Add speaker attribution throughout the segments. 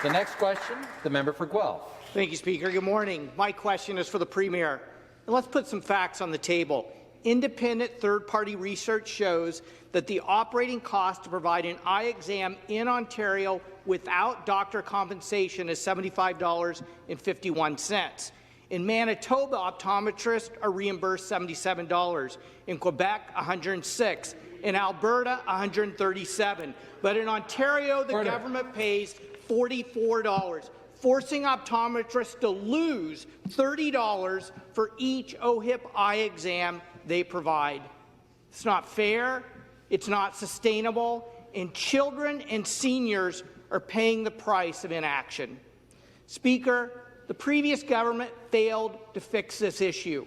Speaker 1: The next question, the member for Guelph.
Speaker 2: Thank you, Speaker. Good morning. My question is for the Premier. And let's put some facts on the table. Independent third-party research shows that the operating cost to provide an eye exam in Ontario without doctor compensation is $75.51. In Manitoba, optometrists are reimbursed $77. In Quebec, $106. In Alberta, $137. But in Ontario, the government pays $44, forcing optometrists to lose $30 for each OHIP eye exam they provide. It's not fair, it's not sustainable, and children and seniors are paying the price of inaction. Speaker, the previous government failed to fix this issue.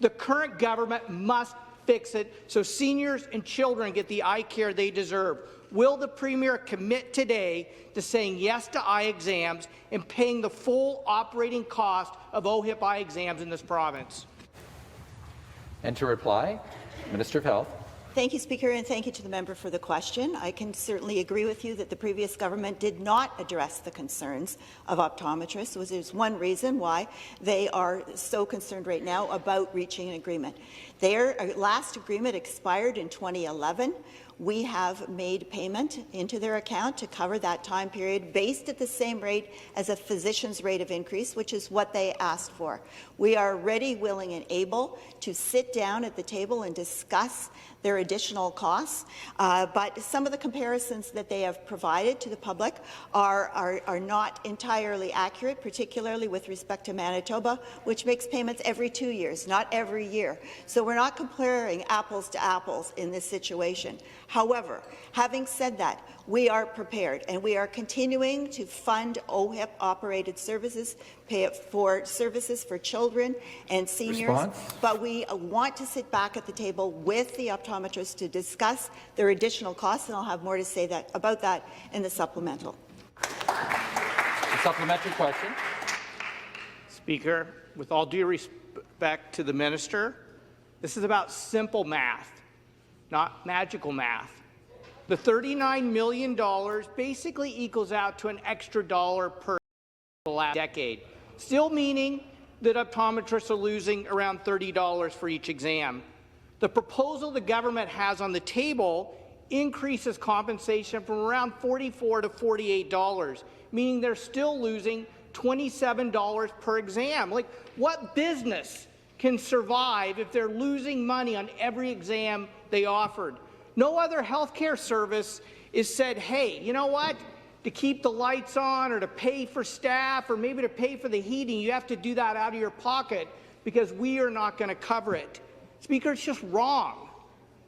Speaker 2: The current government must fix it so seniors and children get the eye care they deserve. Will the Premier commit today to saying yes to eye exams and paying the full operating cost of OHIP eye exams in this province?
Speaker 1: And to reply, Minister of Health.
Speaker 3: Thank you, Speaker, and thank you to the member for the question. I can certainly agree with you that the previous government did not address the concerns of optometrists. There's one reason why they are so concerned right now about reaching an agreement. Their last agreement expired in 2011. We have made payment into their account to cover that time period based at the same rate as a physician's rate of increase, which is what they asked for. We are ready, willing, and able to sit down at the table and discuss their additional costs, but some of the comparisons that they have provided to the public are not entirely accurate, particularly with respect to Manitoba, which makes payments every 2 years, not every year. So we're not comparing apples to apples in this situation. However, having said that, we are prepared, and we are continuing to fund OHIP-operated services, pay for services for children and seniors.
Speaker 1: Response?
Speaker 3: But we want to sit back at the table with the optometrists to discuss their additional costs, and I'll have more to say about that in the supplemental.
Speaker 1: The supplementary question.
Speaker 2: Speaker, with all due respect to the minister, this is about simple math, not magical math. The $39 million basically equals out to an extra dollar per the last decade, still meaning that optometrists are losing around $30 for each exam. The proposal the government has on the table increases compensation from around $44 to $48, meaning they're still losing $27 per exam. Like, what business can survive if they're losing money on every exam they offered? No other healthcare service is said, hey, you know what? To keep the lights on or to pay for staff or maybe to pay for the heating, you have to do that out of your pocket because we are not going to cover it. Speaker, it's just wrong.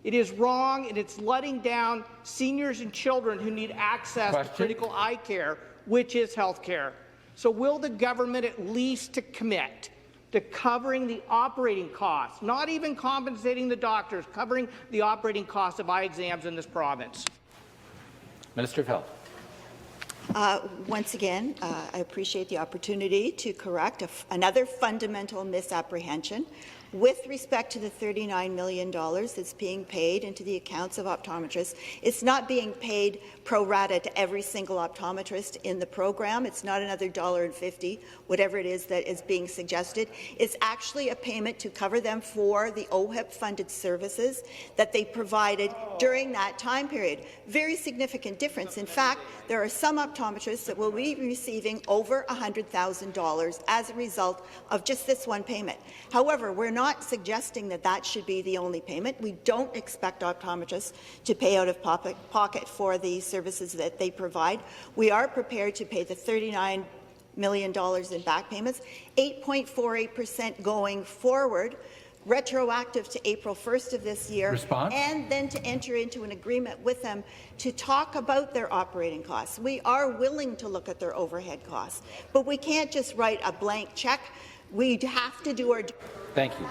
Speaker 2: It is wrong, and it's letting down seniors and children who need access to critical eye care, which is health care. So will the government at least to commit to covering the operating costs, not even compensating the doctors, covering the operating costs of eye exams in this province?
Speaker 1: Minister of Health.
Speaker 3: Once again, I appreciate the opportunity to correct another fundamental misapprehension. With respect to the $39 million that's being paid into the accounts of optometrists, it's not being paid pro rata to every single optometrist in the program. It's not another $1.50, whatever it is that is being suggested. It's actually a payment to cover them for the OHIP-funded services that they provided during that time period. Very significant difference. In fact, there are some optometrists that will be receiving over $100,000 as a result of just this one payment. However, we're not suggesting that that should be the only payment. We don't expect optometrists to pay out of pocket for the services that they provide. We are prepared to pay the $39 million in back payments, 8.48% going forward, retroactive to April 1st of this year.
Speaker 1: Response?
Speaker 3: And then to enter into an agreement with them to talk about their operating costs. We are willing to look at their overhead costs, but we can't just write a blank check. We have to do our...
Speaker 1: Thank you.